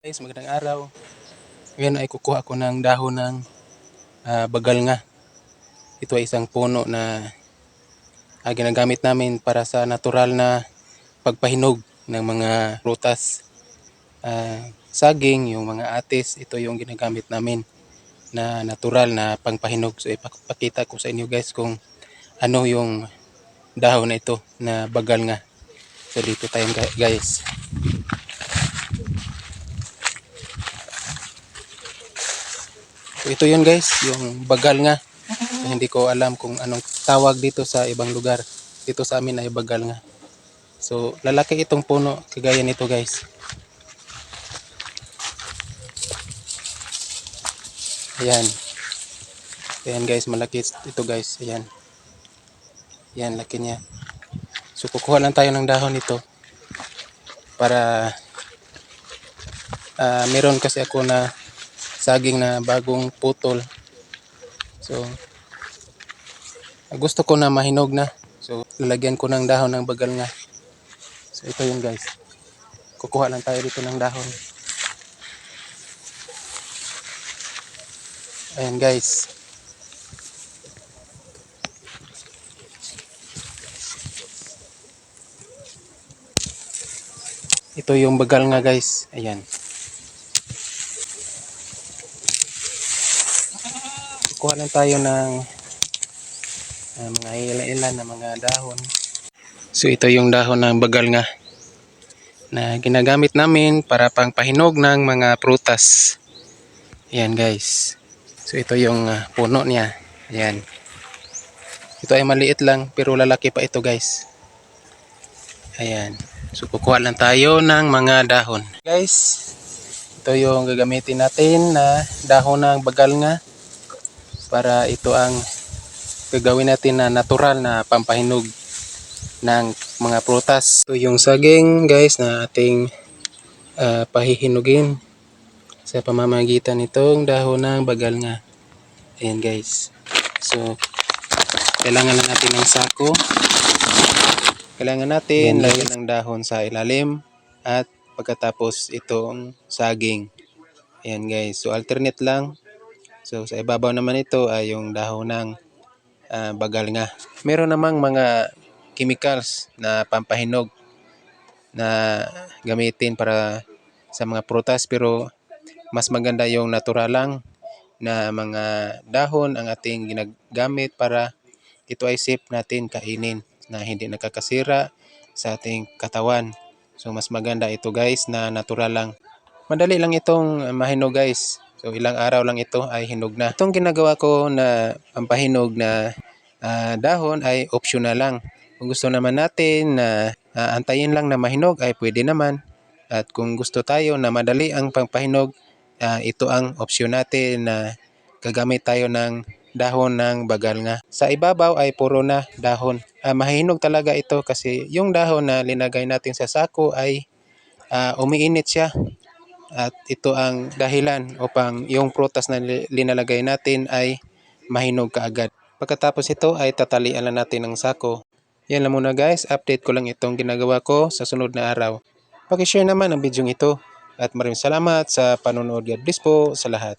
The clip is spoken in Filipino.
Guys, magandang araw. Ngayon ay kukuha ko ng dahon ng bagal nga. Ito ay isang puno na ginagamit namin para sa natural na pagpahinog ng mga prutas. Saging, yung mga atis, ito yung ginagamit namin na natural na pangpahinog. So ipakita ko sa inyo guys kung ano yung dahon na ito na bagal nga. So dito tayo guys. So ito yun guys, yung bagal nga. So, hindi ko alam kung anong tawag dito sa ibang lugar. Dito sa amin ay bagal nga. So lalaki itong puno, kagaya nito guys. Ayan. Ayan guys, malaki ito guys. Ayan. Ayan, laki niya. So kukuha lang tayo ng dahon nito para meron kasi ako na saging na bagong putol. So gusto ko na mahinog na. So lalagyan ko ng dahon ng bagal nga. So ito yun guys. Kukuha lang tayo dito ng dahon. Ayan guys. Ito yung bagal nga guys. Ayan. Kuha lang tayo ng mga ilan-ilan na mga dahon. So ito yung dahon ng bagal nga na ginagamit namin para pangpahinog ng mga prutas. Ayan guys. So ito yung puno niya. Ayan. Ito ay maliit lang pero lalaki pa ito guys. Ayan. So kukuha lang tayo ng mga dahon. Guys, ito yung gagamitin natin na dahon ng bagal nga para ito ang gagawin natin na natural na pampahinog ng mga prutas. Ito yung saging guys na ating pahihinugin sa pamamagitan nitong dahon ng bagal nga. Ayan guys. So kailangan lang natin ng sako. Kailangan natin lagyan ng dahon sa ilalim at pagkatapos itong saging. Ayan guys. So alternate lang. So sa ibabaw naman ito ay yung dahon ng bagal nga. Meron namang mga chemicals na pampahinog na gamitin para sa mga prutas pero mas maganda yung natural lang na mga dahon ang ating ginagamit para ito ay safe natin kainin na hindi nakakasira sa ating katawan. So mas maganda ito guys na natural lang. Madali lang itong mahinog guys. So ilang araw lang ito ay hinog na. Itong ginagawa ko na pampahinog na dahon ay optional lang. Kung gusto naman natin na antayin lang na mahinog ay pwede naman. At kung gusto tayo na madali ang pangpahinog, ito ang option natin na gagamit tayo ng dahon ng bagal nga. Sa ibabaw ay puro na dahon. Mahihinog talaga ito kasi yung dahon na linagay natin sa sako ay umiinit siya. At ito ang dahilan upang yung prutas na linalagay natin ay mahinog kaagad. Pagkatapos ito ay tatalian lang natin ng sako. Yan lang muna guys, update ko lang itong ginagawa ko sa sunod na araw. Paki-share naman ang video ito at maraming salamat sa panonood. God bless po sa lahat.